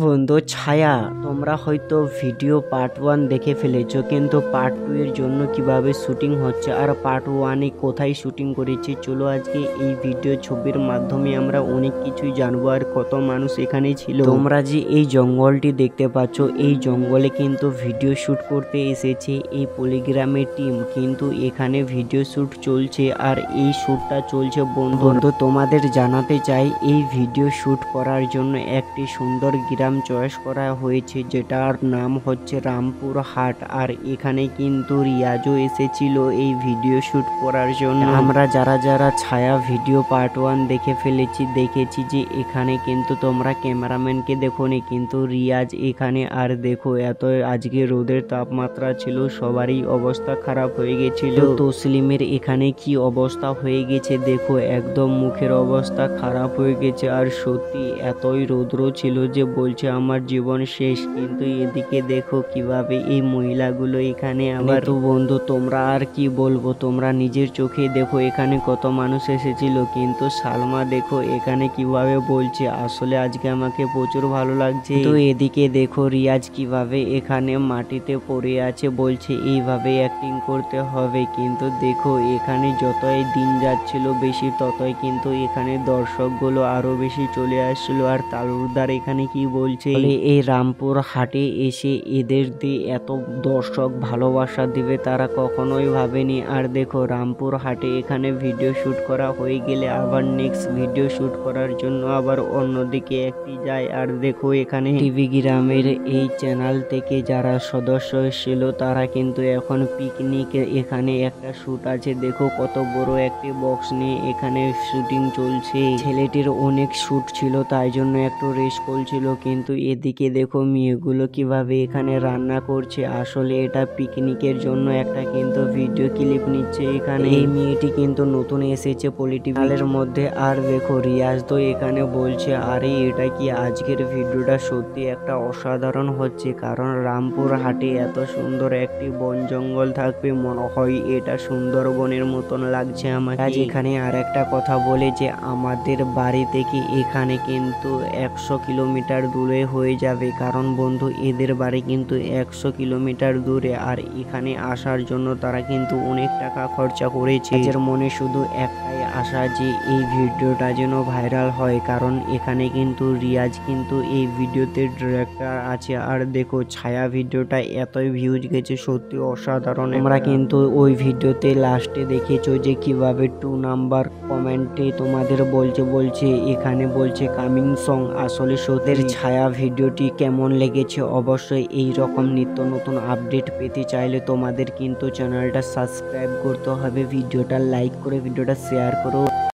বন্ধু ছায়া, তোমরা হয়তো ভিডিও পার্ট 1 দেখে ফেলেছো, কিন্তু পার্ট 2 এর জন্য কিভাবে শুটিং হচ্ছে আর পার্ট 1 এ কোথায় শুটিং করেছি, চলো আজকে এই ভিডিও ছবির মাধ্যমে আমরা অনেক কিছুই জানবো আর কত মানুষ এখানে ছিল। তোমরা যে এই জঙ্গলটি দেখতে পাচ্ছ, এই জঙ্গলে কিন্তু ভিডিও শুট করতে এসেছে এই পলিগ্রামের টিম, কিন্তু এখানে ভিডিও শুট চলছে আর এই শুটটা চলছে বন্ধু তোমাদের জানাতে চাই এই ভিডিও শুট করার জন্য একটি সুন্দর গ্রাম চয়েস করা হয়েছে, যেটার নাম হচ্ছে রামপুরহাট। আর এখানে কিন্তু রিয়াজও এসেছিল এই ভিডিও শুট করার জন্য। আমরা যারা যারা ছায়া ভিডিও পার্ট 1 দেখে ফেলেছি, দেখেছি যে এখানে কিন্তু তোমরা ক্যামেরাম্যানকে দেখোনি, কিন্তু রিয়াজ এখানে। আর দেখো এত আজকে রোদের তাপমাত্রা ছিল, সবারই অবস্থা খারাপ হয়ে গেছিল। তসলিমের এখানে কি অবস্থা হয়ে গেছে দেখো, একদম মুখের অবস্থা খারাপ হয়ে গেছে। আর সত্যি এতই রৌদ্র ছিল যে বলছে আমার জীবন শেষ। কিন্তু এদিকে দেখো কিভাবে এই মহিলাগুলো এখানে আবার। তো বন্ধু তোমরা আর কি বলবো, তোমরা নিজের চোখে দেখো এখানে কত মানুষ এসেছিল। কিন্তু সালমা দেখো এখানে কিভাবে বলছে আসলে আজকে আমাকে প্রচুর ভালো লাগছে। তো এদিকে দেখো রিয়াজ কিভাবে এখানে মাটিতে পড়ে আছে, বলছে এইভাবে অ্যাক্টিং করতে হবে। কিন্তু দেখো এখানে যতই দিন যাচ্ছিল বেশি, ততই কিন্তু এখানে দর্শকগুলো আরো বেশি চলে আসছিল। আর তালুকদার এখানে কি বলছে, এই রামপুর হাটে এসে এদের দিয়ে এত দর্শক ভালোবাসা দিবে তারা কখনোই ভাবেনি। আর দেখো রামপুর হাটে এখানে ভিডিও শুট করা হয়ে গেলে আবার নেক্সট ভিডিও শুট করার জন্য আবার অন্যদিকে একটি যায়। আর দেখো এখানে টিভি গ্রামের এই চ্যানেল থেকে যারা সদস্য ছিল তারা কিন্তু এখন পিকনিক, এখানে একটা শুট আছে। দেখো কত বড় একটি বক্স নিয়ে এখানে শুটিং চলছে। ছেলেটির অনেক শুট ছিল তাই জন্য একটু রেস্ট করছিল। কিন্তু এদিকে দেখো মেয়েগুলো কিভাবে এখানে রান্না করছে, আসলে এটা পিকনিকের জন্য একটা কিন্তু ভিডিও ক্লিপ নিচ্ছে এখানে। এই মেয়েটি কিন্তু নতুন এসেছে পলিটিক্যালের মধ্যে। আর দেখো রিয়াজ তো এখানে বলছে আরে এটা কি আজকের ভিডিওটা সত্যি একটা অসাধারণ হচ্ছে, কারণ রামপুর হাটে এত সুন্দর একটি বন জঙ্গল থাকবে, মনে হয় এটা সুন্দরবনের মতন লাগছে আমাকে। এখানে আর একটা কথা বলে যে আমাদের বাড়ি থেকে এখানে কিন্তু 100 কিলোমিটার দূরে হয়ে যাবে, কারণ বন্ধু এদের বাড়ি কিন্তু 100 কিলোমিটার দূরে। আর এখানে আসার জন্য তারা কিন্তু অনেক টাকা খরচা করেছে। এর মনে শুধু একটাই আশা যে এই ভিডিওটা যেন ভাইরাল হয়, কারণ এখানে কিন্তু রিয়াজ কিন্তু এই ভিডিওতে ডিরেক্টর আছে। আর দেখো ছায়া ভিডিওটা এতই ভিউজ গেছে সত্যি অসাধারণ। আমরা কিন্তু ওই ভিডিওতে লাস্টে দেখেছো যে কিভাবে 2 নাম্বার কমেন্টে তোমাদের বলছে এখানে বলছে কামিং সং। আসলে সত্যি ছায়া ভিডিওটি কেমন লেগেছে, অবশ্যই এই রকম নিত্য নতুন আপডেট পেতে চাইলে তোমাদের কিন্তু চ্যানেলটা সাবস্ক্রাইব করতে হবে, ভিডিওটা লাইক করে ভিডিওটা শেয়ার করো।